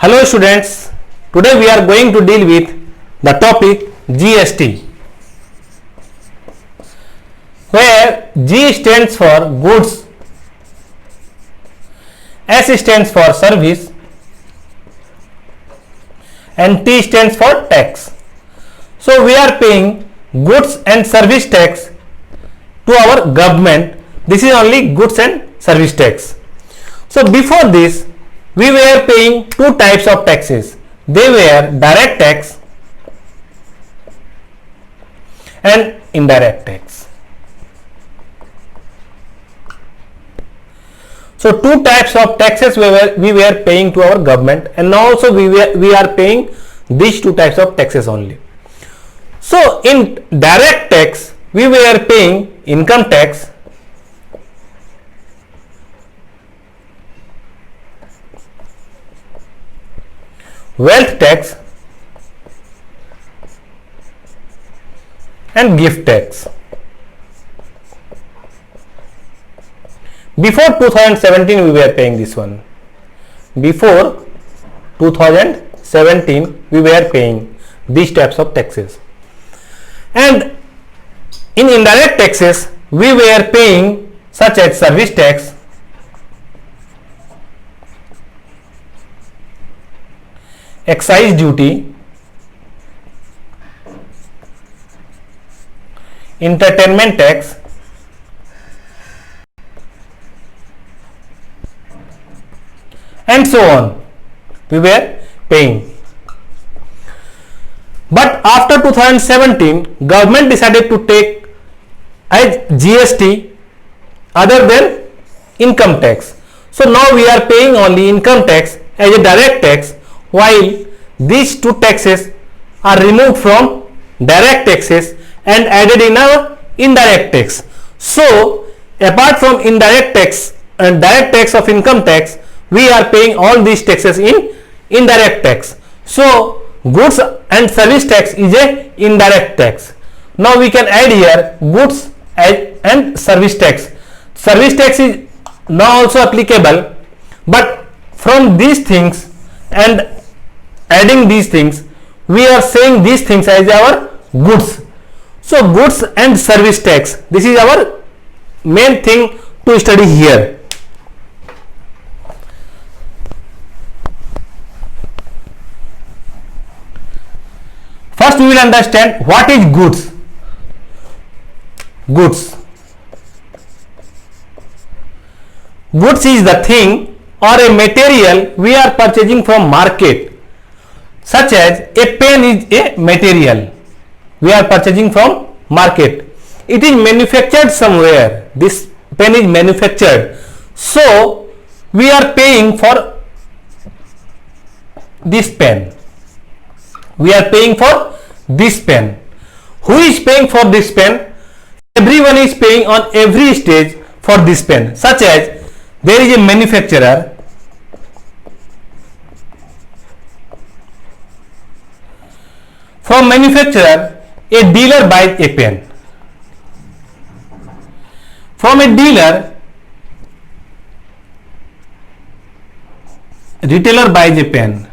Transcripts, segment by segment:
Hello students, today we are going to deal with the topic GST, where G stands for goods, S stands for service and T stands for tax. So we are paying goods and service tax to our government. This is only goods and service tax. So before this we were paying two types of taxes. They were direct tax and indirect tax. So two types of taxes we were paying to our government, and now also we are paying these two types of taxes only. So in direct tax we were paying income tax, wealth tax and gift tax. Before 2017 we were paying this one. Before 2017 we were paying these types of taxes. And in indirect taxes we were paying such as service tax, excise duty, entertainment tax, and so on we were paying. But after 2017 government decided to take as GST other than income tax. So now we are paying only income tax as a direct tax, while these two taxes are removed from direct taxes and added in our indirect tax. So apart from indirect tax and direct tax of income tax, we are paying all these taxes in indirect tax. So goods and service tax is a indirect tax. Now we can add here goods and service tax. Service tax is now also applicable, but from these things and adding these things we are saying these things as our goods. So goods and service tax, this is our main thing to study here. First we will understand what is goods. Goods is the thing or a material we are purchasing from market, such as a pen is a material we are purchasing from market. It is manufactured somewhere. This pen is manufactured, so we are paying for this pen. We are paying for this pen. Who is paying for this pen? Everyone is paying on every stage for this pen, such as there is a manufacturer, from manufacturer a dealer buys a pen, from a dealer retailer buys a pen,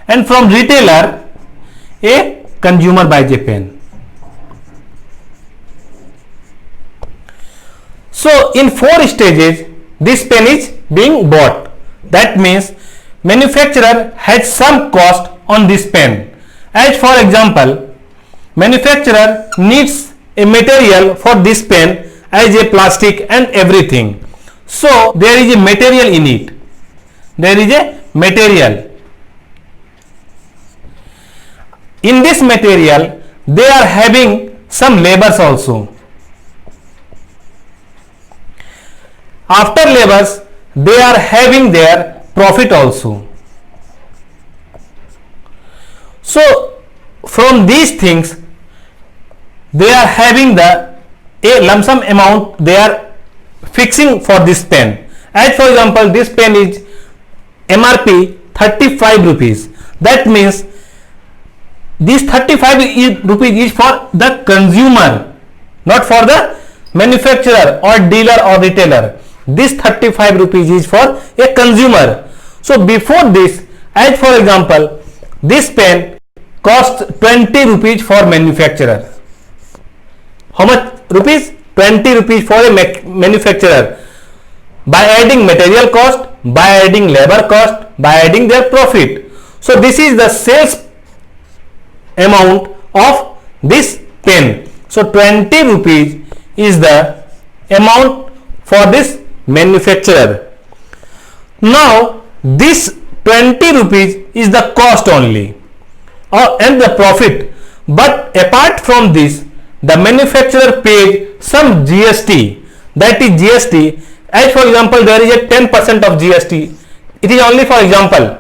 and from retailer a consumer buys a pen. So in four stages this pen is being bought. That means manufacturer has some cost on this pen. As for example, manufacturer needs a material for this pen as a plastic and everything. So there is a material in it. There is a material. In this material they are having some labors also. After labors they are having their profit also. So from these things they are having a lump sum amount they are fixing for this pen. As for example, this pen is MRP 35 rupees. That means this 35 rupees is for the consumer, not for the manufacturer or dealer or retailer. this 35 rupees is for a consumer. So before this, as for example, this pen costs 20 rupees for manufacturer. How much rupees? 20 rupees for a manufacturer. By adding material cost, by adding labor cost, by adding their profit. So this is the sales amount of this pen. So 20 rupees is the amount for this manufacturer. Now this 20 rupees is the cost only and the profit. But apart from this, the manufacturer paid some GST, that is GST. As for example, there is a 10% of GST. It is only for example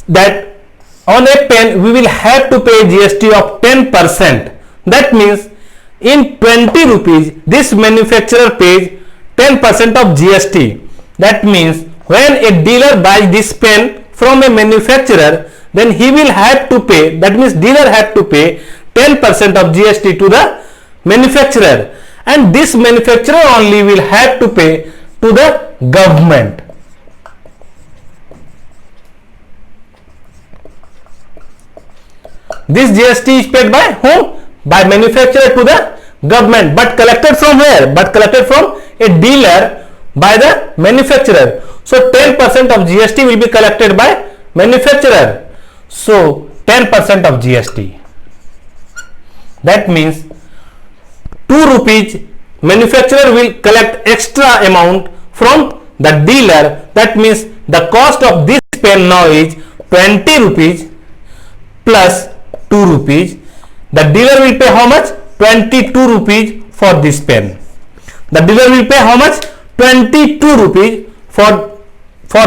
that on a pen we will have to pay GST of 10%. That means in 20 rupees this manufacturer pays 10% of GST. That means when a dealer buys this pen from a manufacturer, then he will have to pay, that means dealer have to pay 10% of GST to the manufacturer, and this manufacturer only will have to pay to the government. This GST is paid by whom? By manufacturer to the government, but collected from where? But collected from a dealer by the manufacturer. So 10% of GST will be collected by manufacturer. So 10% of GST. That means 2 rupees manufacturer will collect extra amount from the dealer. That means the cost of this pen now is 20 rupees plus 2 rupees. The dealer will pay how much? 22 rupees for this pen. The dealer will pay how much? 22 rupees for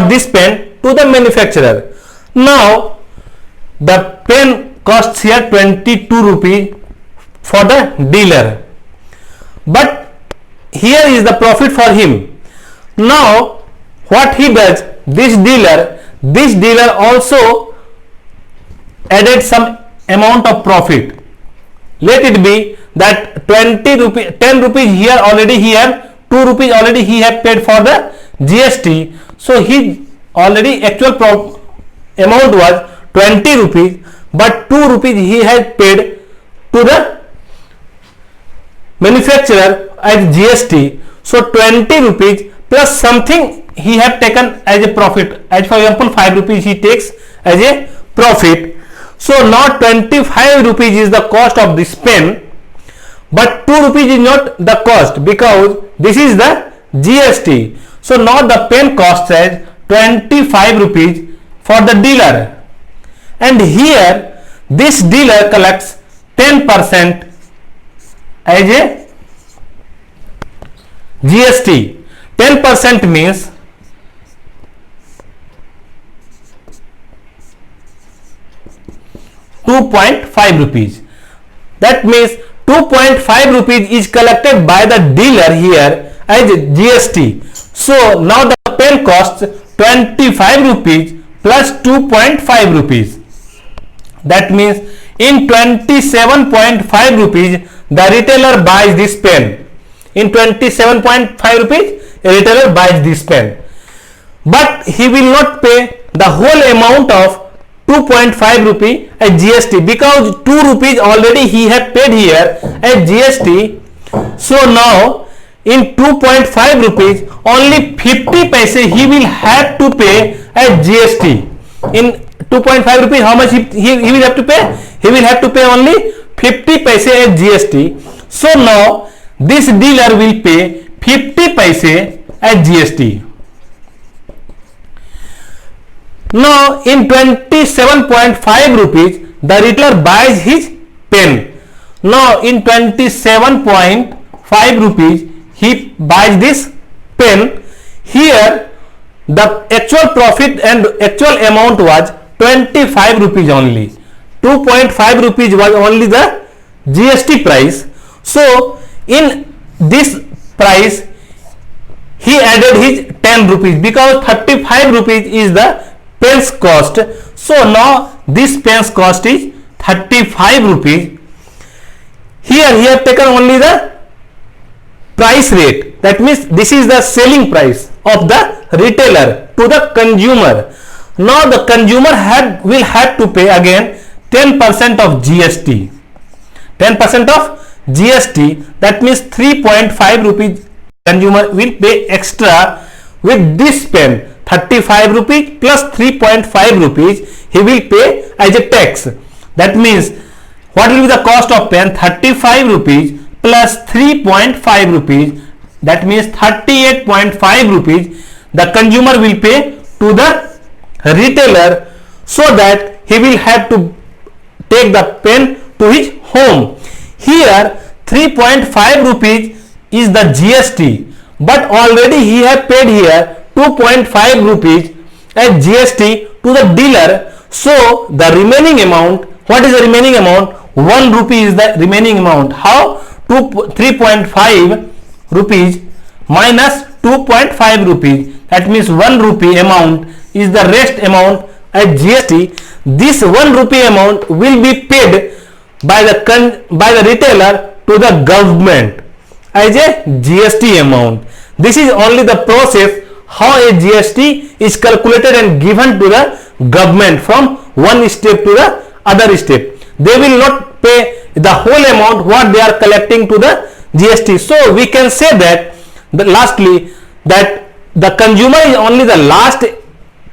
this pen to the manufacturer. Now the pen costs here 22 rupees for the dealer, but here is the profit for him. Now what he does, this dealer also added some amount of profit. Let it be that 20 rupees, 10 rupees here already he have, 2 rupees already he have paid for the GST. So he already actual amount was 20 rupees, but 2 rupees he has paid to the manufacturer as GST. So 20 rupees plus something he have taken as a profit. As for example 5 rupees he takes as a profit. So now 25 rupees is the cost of this pen, but 2 rupees is not the cost because this is the GST. So now the pen costs as 25 rupees for the dealer, and here this dealer collects 10% as a GST. 10% means 2.5 rupees. That means 2.5 rupees is collected by the dealer here as GST. So now the pen costs 25 rupees plus 2.5 rupees. That means in 27.5 rupees the retailer buys this pen. In 27.5 rupees a retailer buys this pen, but he will not pay the whole amount of 2.5 rupee as GST because 2 rupees already he have paid here as GST. So now in 2.5 rupees only 50 paise he will have to pay as GST. In 2.5 rupees how much he will have to pay? He will have to pay only 50 paise as GST. So now this dealer will pay 50 paise as GST. Now in 27.5 rupees the retailer buys his pen. Now in 27.5 rupees he buys this pen. Here the actual profit and actual amount was 25 rupees only. 2.5 rupees was only the GST price. So in this price he added his 10 rupees because 35 rupees is the pen's cost. So now this pen's cost is 35 rupees. Here he have taken only the price rate. that means this is the selling price of the retailer to the consumer. Now the consumer will have to pay again 10% of GST. 10% of GST, that means 3.5 rupees consumer will pay extra with this pen. 35 rupees plus 3.5 rupees he will pay as a tax. That means what will be the cost of pen? 35 rupees plus 3.5 rupees, that means 38.5 rupees the consumer will pay to the retailer, so that he will have to take the pen to his home. Here 3.5 rupees is the GST, but already he have paid here 2.5 rupees as GST to the dealer. So the remaining amount, what is the remaining amount? 1 rupee is the remaining amount. How? 3.5 rupees minus 2.5 rupees, that means 1 rupee amount is the rest amount as GST. This 1 rupee amount will be paid by the retailer to the government as a GST amount. This is only the process how a GST is calculated and given to the government from one step to the other step. They will not pay the whole amount what they are collecting to the GST. So we can say that lastly that the consumer is only the last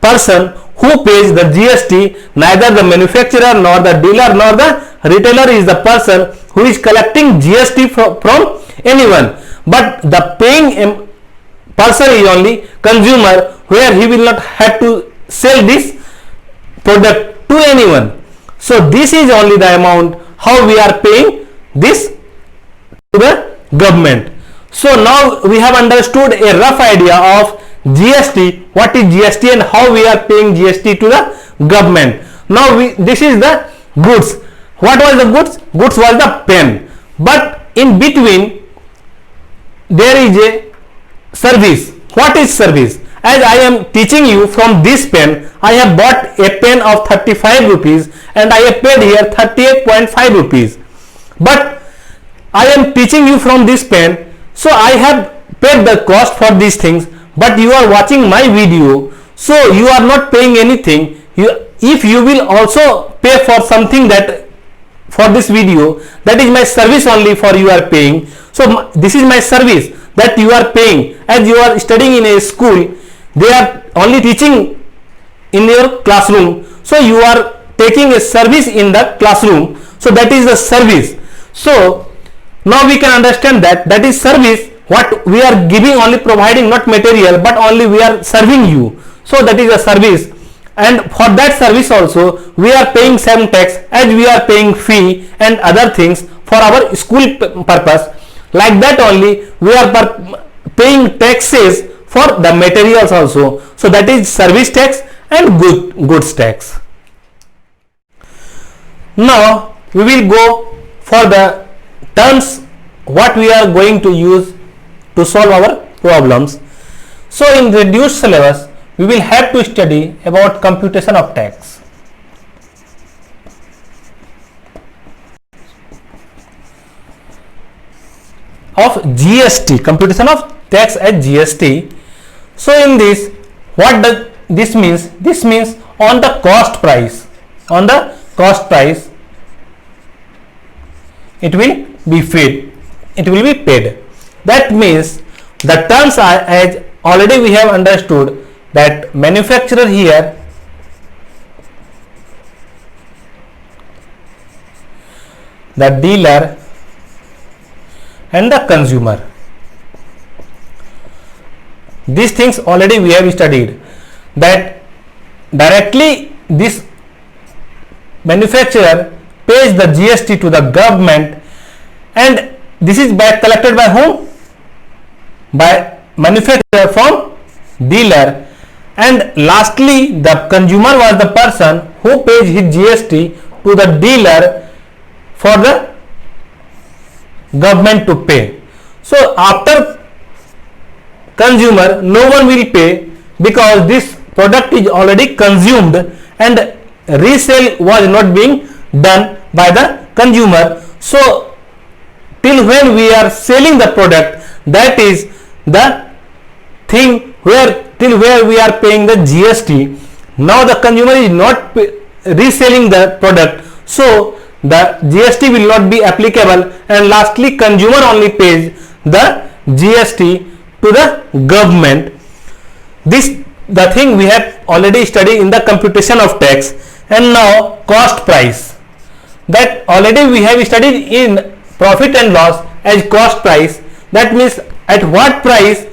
person who pays the GST. Neither the manufacturer nor the dealer nor the retailer is the person who is collecting GST from anyone, but the paying person is only consumer, where he will not have to sell this product to anyone. So this is only the amount how we are paying this to the government. So now we have understood a rough idea of GST, what is GST and how we are paying GST to the government. Now this is the goods. What was the goods? Goods was the pen, but in between there is a service. What is service? As I am teaching you from this pen, I have bought a pen of 35 rupees and I have paid here 38.5 rupees. But I am teaching you from this pen, so I have paid the cost for these things, but you are watching my video, so you are not paying anything. If you will also pay for something that for this video, that is my service only for you are paying. So this is my service that you are paying. As you are studying in a school, they are only teaching in your classroom, so you are taking a service in the classroom, so that is the service. So now we can understand that that is service, what we are giving, only providing, not material, but only we are serving you. So that is a service, and for that service also we are paying some tax, as we are paying fee and other things for our school purpose. Like that only we are paying taxes for the materials also. So that is service tax and goods tax. Now we will go for the terms what we are going to use to solve our problems. So in reduced syllabus we will have to study about computation of tax. Of GST, computation of tax as GST. So in this, what does this means? This means on the cost price, on the cost price it will be paid, it will be paid. That means the terms are, as already we have understood, that manufacturer here, the dealer and the consumer. These things already we have studied, that directly this manufacturer pays the GST to the government, and this is collected by whom? By manufacturer from dealer, and lastly the consumer was the person who pays his GST to the dealer for the government to pay. So after consumer, no one will pay, because this product is already consumed and resale was not being done by the consumer. So till when we are selling the product, that is the thing where till where we are paying the GST. Now the consumer is not reselling the product, so the GST will not be applicable, and lastly consumer only pays the GST to the government. This the thing we have already studied in the computation of tax. And now cost price, that already we have studied in profit and loss as cost price. That means at what price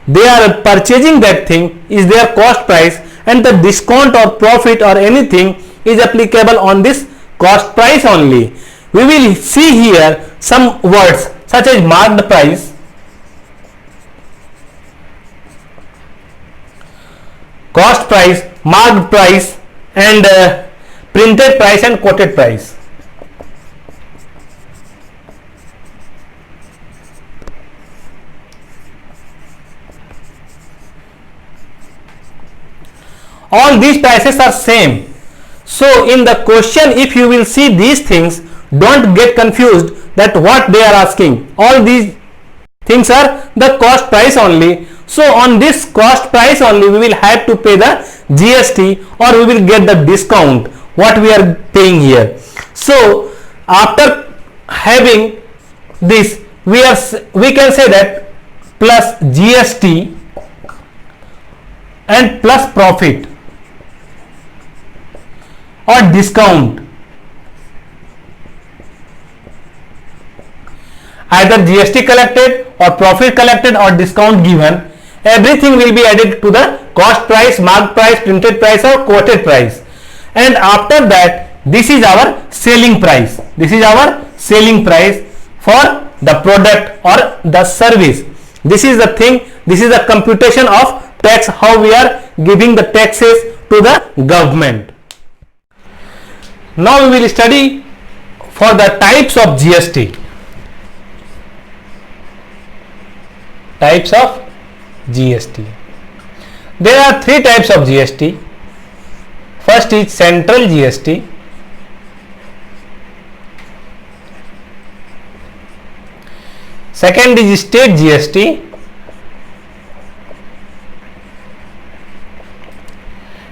they are purchasing that thing is their cost price, and the discount or profit or anything is applicable on this cost price only. We will see here some words such as marked price, cost price, marked price, and printed price and quoted price. All these prices are same. So in the question, if you will see these things, don't get confused that what they are asking. All these things are the cost price only. So on this cost price only we will have to pay the GST, or we will get the discount what we are paying here. So after having this, we can say that plus GST and plus profit or discount, either GST collected or profit collected or discount given, everything will be added to the cost price, marked price, printed price or quoted price. And after that, this is our selling price. This is our selling price for the product or the service. This is the thing, this is the computation of tax, how we are giving the taxes to the government. Now we will study for the types of GST. Types of GST. There are three types of GST. First is central GST. Second is state GST.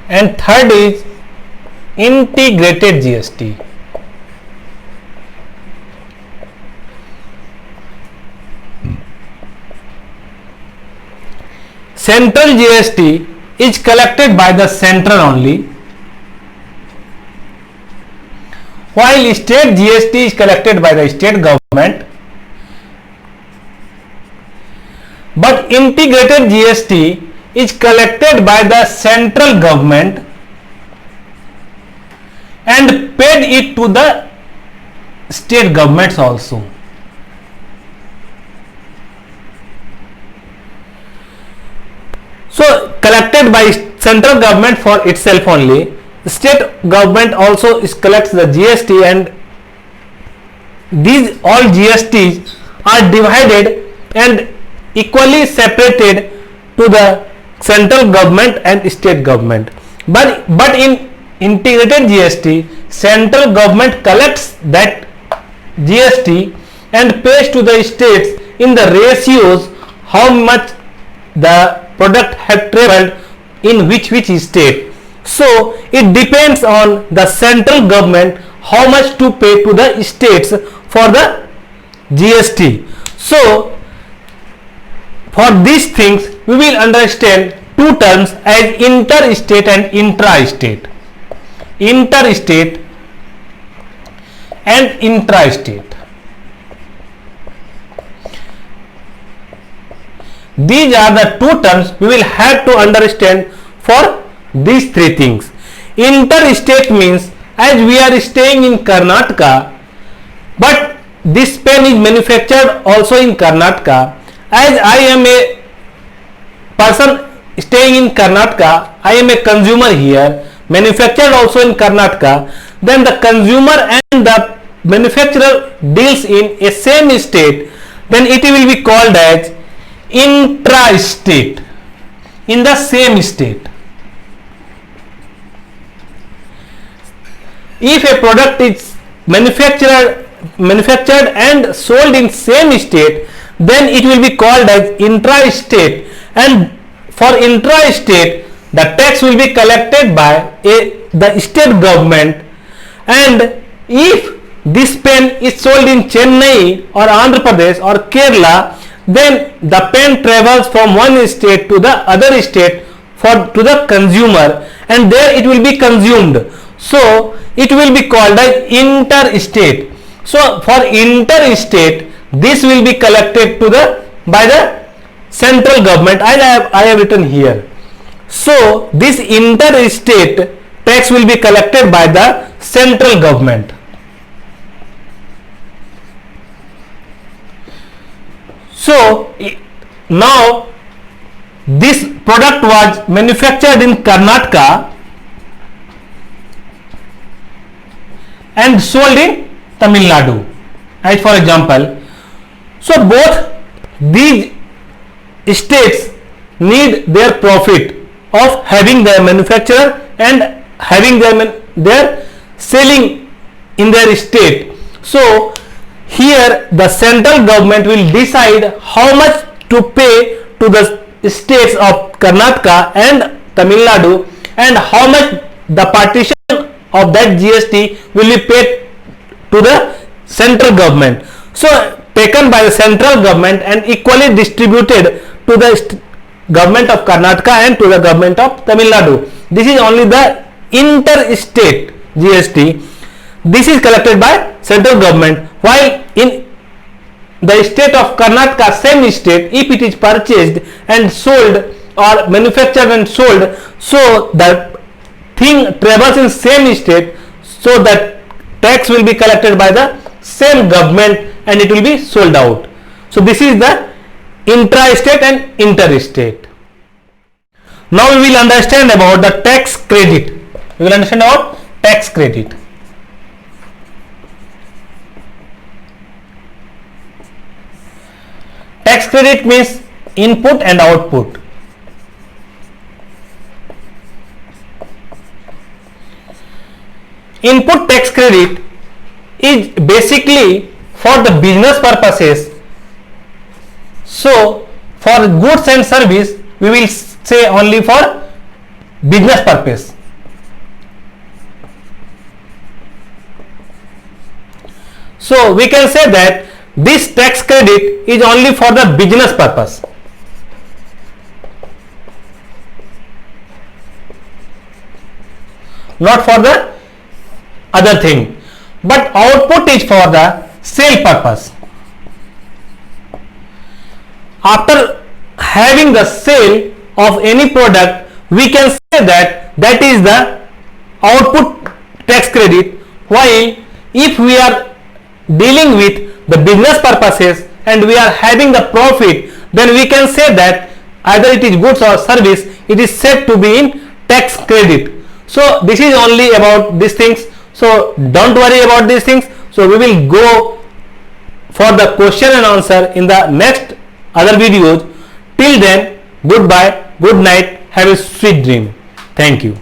And third is integrated GST. Central GST is collected by the center only, while state GST is collected by the state government. But integrated GST is collected by the central government and paid it to the state governments also. So collected by central government for itself only. The state government also collects the GST, and these all GSTs are divided and equally separated to the central government and state government. But in integrated GST, central government collects that GST and pays to the states in the ratios how much the product had traveled in which state. So it depends on the central government how much to pay to the states for the GST. So for these things we will understand two terms as interstate and intra-state. Interstate and intra-state. These are the two terms we will have to understand for these three things. Interstate means as we are staying in Karnataka, but this pen is manufactured also in Karnataka. As I am a person staying in Karnataka, I am a consumer here, manufactured also in Karnataka, then the consumer and the manufacturer deals in a same state, then it will be called as intra-state, in the same state. If a product is manufactured and sold in same state, then it will be called as intra-state, and for intra-state the tax will be collected by the state government, and if this pen is sold in Chennai or Andhra Pradesh or Kerala, then the pen travels from one state to the other state to the consumer, and there it will be consumed. So it will be called as interstate. So for interstate, this will be collected by the central government, as I have written here. So this interstate tax will be collected by the central government. So now this product was manufactured in Karnataka and sold in Tamil Nadu, as for example. So both these states need their profit of having their manufacturer and having their selling in their state. So here the central government will decide how much to pay to the states of Karnataka and Tamil Nadu, and how much the partition of that GST will be paid to the central government. So taken by the central government and equally distributed to the government of Karnataka and to the government of Tamil Nadu. This is only the interstate GST. This is collected by central government, while in the state of Karnataka, same state, if it is purchased and sold or manufactured and sold, so the thing travels in same state, so that tax will be collected by the same government and it will be sold out. So this is the intra-state and interstate. Now we will understand about the tax credit. We will understand about tax credit. Tax credit means input and output. Input tax credit is basically for the business purposes. So for goods and service we will say only for business purpose. So we can say that this tax credit is only for the business purpose. Not for the other thing. But output is for the sale purpose. After having the sale of any product, we can say that that is the output tax credit, while if we are dealing with the business purposes and we are having the profit, then we can say that either it is goods or service, it is said to be in tax credit. So this is only about these things, so don't worry about these things. So we will go for the question and answer in the next other videos. Till then, goodbye, good night, have a sweet dream. Thank you.